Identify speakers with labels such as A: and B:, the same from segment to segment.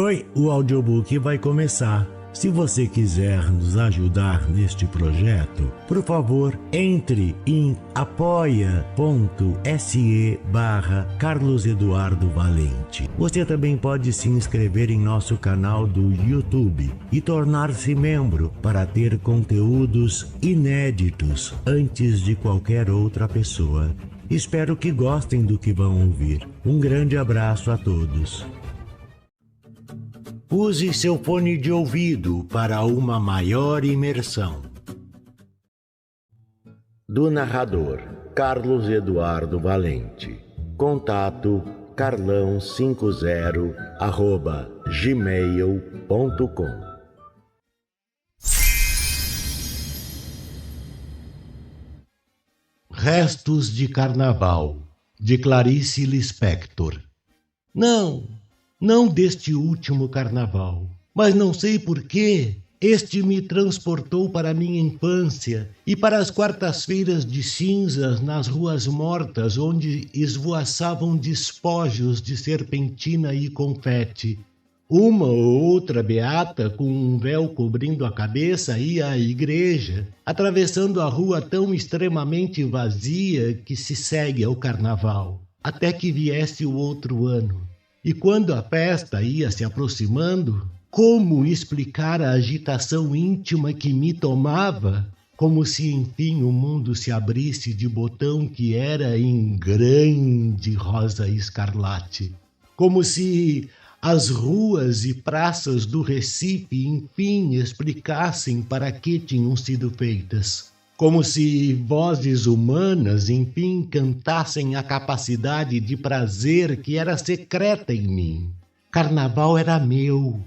A: Oi, o audiobook vai começar. Se você quiser nos ajudar neste projeto, por favor, entre em apoia.se/Carlos Eduardo Valente. Você também pode se inscrever em nosso canal do YouTube e tornar-se membro para ter conteúdos inéditos antes de qualquer outra pessoa. Espero que gostem do que vão ouvir. Um grande abraço a todos. Use seu fone de ouvido para uma maior imersão. Do narrador, Carlos Eduardo Valente. Contato carlão50@gmail.com. Restos de Carnaval, de Clarice Lispector. Não deste último carnaval, mas não sei porquê, este me transportou para minha infância e para as quartas-feiras de cinzas nas ruas mortas, onde esvoaçavam despojos de serpentina e confete. Uma ou outra beata com um véu cobrindo a cabeça ia à igreja, atravessando a rua tão extremamente vazia que se segue ao carnaval, até que viesse o outro ano. E quando a festa ia se aproximando, como explicar a agitação íntima que me tomava? Como se enfim o mundo se abrisse de botão que era em grande rosa escarlate. Como se as ruas e praças do Recife enfim explicassem para que tinham sido feitas. Como se vozes humanas, enfim, cantassem a capacidade de prazer que era secreta em mim. Carnaval era meu.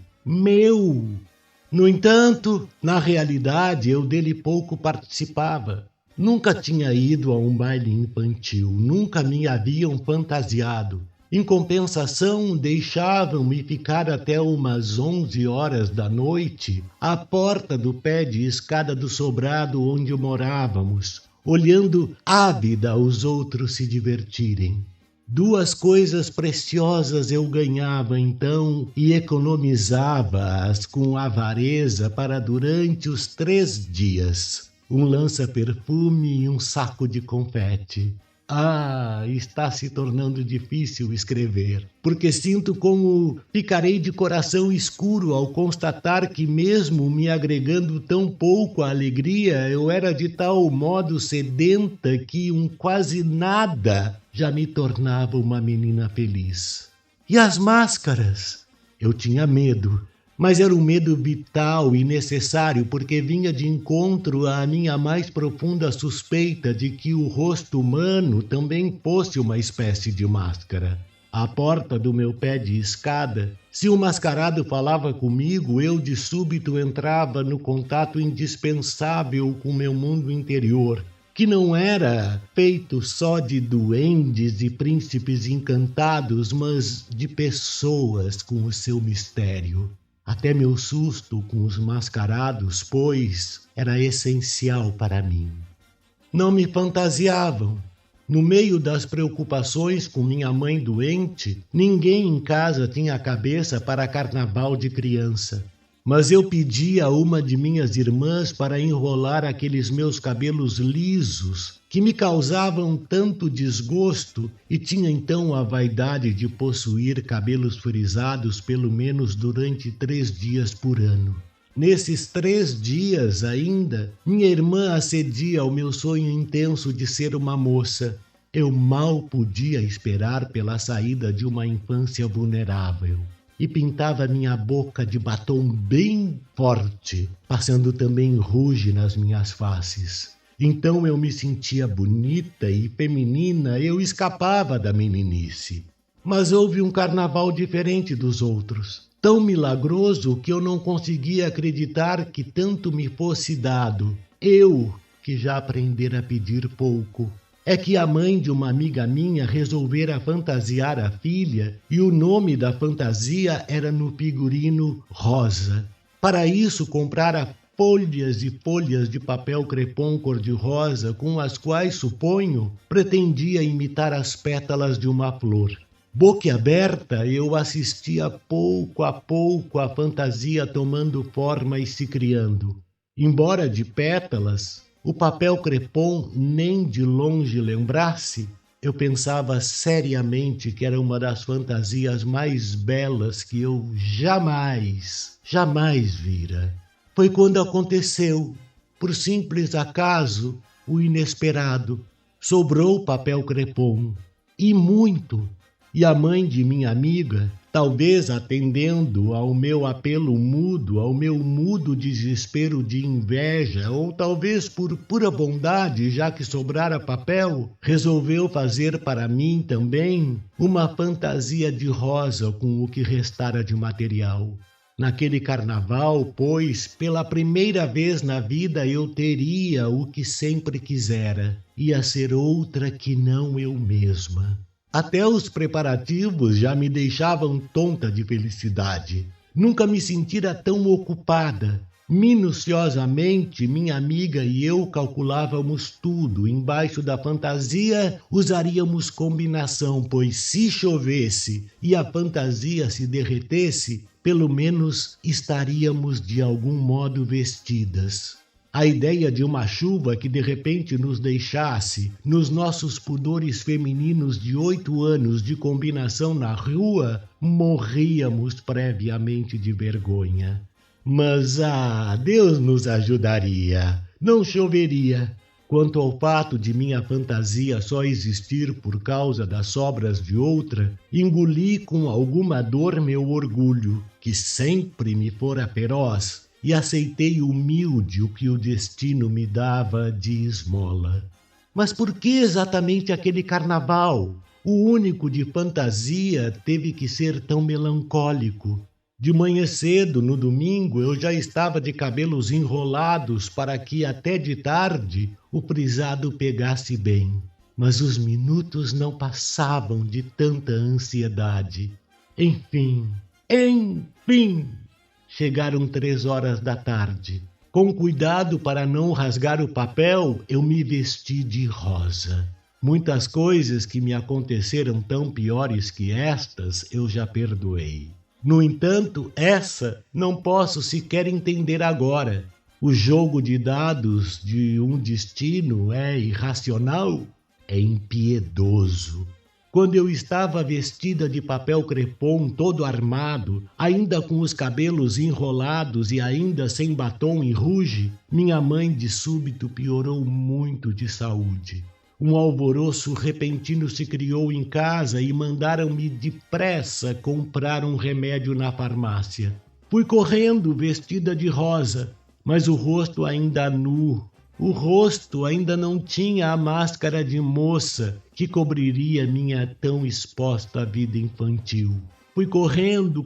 A: No entanto, na realidade, eu dele pouco participava. Nunca tinha ido a um baile infantil, nunca me haviam fantasiado. Em compensação, deixavam-me ficar até umas 11 horas da noite à porta do pé de escada do sobrado onde morávamos, olhando ávida os outros se divertirem. 2 coisas preciosas eu ganhava então e economizava-as com avareza para durante os 3 dias. Um lança-perfume e um saco de confete. Está se tornando difícil escrever, porque sinto como ficarei de coração escuro ao constatar que mesmo me agregando tão pouco à alegria, eu era de tal modo sedenta que um quase nada já me tornava uma menina feliz. E as máscaras? Eu tinha medo. Mas era um medo vital e necessário porque vinha de encontro à minha mais profunda suspeita de que o rosto humano também fosse uma espécie de máscara. À porta do meu pé de escada, se o mascarado falava comigo, eu de súbito entrava no contato indispensável com meu mundo interior, que não era feito só de duendes e príncipes encantados, mas de pessoas com o seu mistério. Até meu susto com os mascarados, pois, era essencial para mim. Não me fantasiavam. No meio das preocupações com minha mãe doente, ninguém em casa tinha cabeça para carnaval de criança. Mas eu pedi a uma de minhas irmãs para enrolar aqueles meus cabelos lisos que me causavam tanto desgosto e tinha então a vaidade de possuir cabelos frisados pelo menos durante 3 dias por ano. Nesses 3 dias ainda, minha irmã acedia ao meu sonho intenso de ser uma moça. Eu mal podia esperar pela saída de uma infância vulnerável. E pintava minha boca de batom bem forte, passando também rouge nas minhas faces. Então eu me sentia bonita e feminina, eu escapava da meninice. Mas houve um carnaval diferente dos outros, tão milagroso que eu não conseguia acreditar que tanto me fosse dado. Eu, que já aprendera a pedir pouco. É que a mãe de uma amiga minha resolvera fantasiar a filha e o nome da fantasia era no figurino rosa. Para isso, comprara folhas e folhas de papel crepom cor-de-rosa com as quais, suponho, pretendia imitar as pétalas de uma flor. Boquiaberta, eu assistia pouco a pouco a fantasia tomando forma e se criando. Embora de pétalas, o papel crepom nem de longe lembrasse, eu pensava seriamente que era uma das fantasias mais belas que eu jamais vira. Foi quando aconteceu, por simples acaso, o inesperado. Sobrou papel crepom, e muito. E a mãe de minha amiga, talvez atendendo ao meu apelo mudo, ao meu mudo desespero de inveja, ou talvez por pura bondade, já que sobrara papel, resolveu fazer para mim também uma fantasia de rosa com o que restara de material. Naquele carnaval, pois, pela primeira vez na vida eu teria o que sempre quisera. Ia ser outra que não eu mesma. Até os preparativos já me deixavam tonta de felicidade. Nunca me sentira tão ocupada. Minuciosamente, minha amiga e eu calculávamos tudo. Embaixo da fantasia, usaríamos combinação, pois se chovesse e a fantasia se derretesse, pelo menos estaríamos de algum modo vestidas. A ideia de uma chuva que de repente nos deixasse, nos nossos pudores femininos de 8 anos de combinação na rua, morríamos previamente de vergonha. Mas, Deus nos ajudaria. Não choveria. Quanto ao fato de minha fantasia só existir por causa das sobras de outra, engoli com alguma dor meu orgulho, que sempre me fora feroz, e aceitei humilde o que o destino me dava de esmola. Mas por que exatamente aquele carnaval? O único de fantasia teve que ser tão melancólico. De manhã cedo, no domingo, eu já estava de cabelos enrolados para que até de tarde o frisado pegasse bem. Mas os minutos não passavam de tanta ansiedade. Enfim! Chegaram 3 horas da tarde. Com cuidado para não rasgar o papel, eu me vesti de rosa. Muitas coisas que me aconteceram tão piores que estas, eu já perdoei. No entanto, essa não posso sequer entender agora. O jogo de dados de um destino é irracional? É impiedoso. Quando eu estava vestida de papel crepom, todo armado, ainda com os cabelos enrolados e ainda sem batom e ruge, minha mãe de súbito piorou muito de saúde. Um alvoroço repentino se criou em casa e mandaram-me depressa comprar um remédio na farmácia. Fui correndo vestida de rosa, mas o rosto ainda nu. O rosto ainda não tinha a máscara de moça que cobriria minha tão exposta vida infantil. Fui correndo,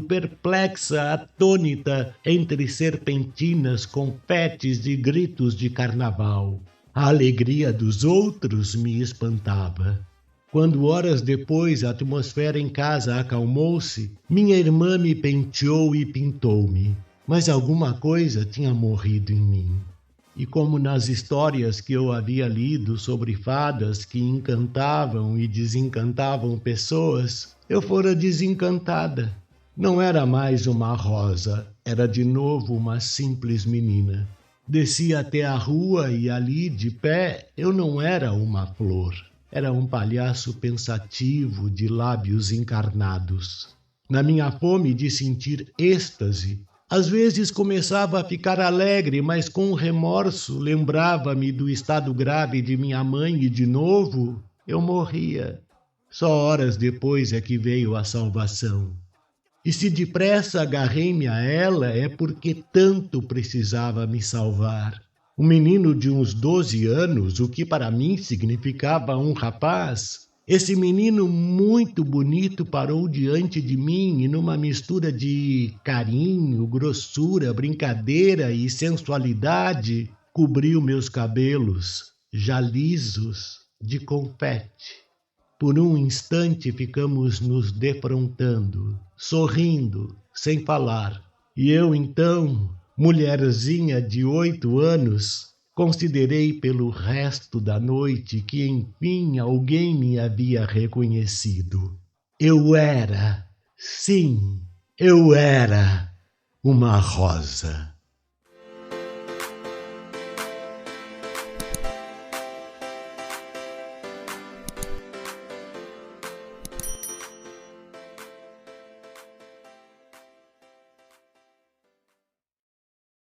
A: perplexa, atônita, entre serpentinas, confetes e gritos de carnaval. A alegria dos outros me espantava. Quando horas depois a atmosfera em casa acalmou-se, minha irmã me penteou e pintou-me. Mas alguma coisa tinha morrido em mim. E como nas histórias que eu havia lido sobre fadas que encantavam e desencantavam pessoas, eu fora desencantada. Não era mais uma rosa, era de novo uma simples menina. Desci até a rua e ali, de pé, eu não era uma flor. Era um palhaço pensativo de lábios encarnados. Na minha fome de sentir êxtase, às vezes começava a ficar alegre, mas com remorso lembrava-me do estado grave de minha mãe e de novo eu morria. Só horas depois é que veio a salvação. E se depressa agarrei-me a ela é porque tanto precisava me salvar. Um menino de uns 12 anos, o que para mim significava um rapaz, esse menino muito bonito parou diante de mim e numa mistura de carinho, grossura, brincadeira e sensualidade, cobriu meus cabelos, já lisos, de confete. Por um instante ficamos nos defrontando, sorrindo, sem falar. E eu então, mulherzinha de 8 anos, Considerei pelo resto da noite que, enfim, alguém me havia reconhecido. Eu era, sim, eu era uma rosa.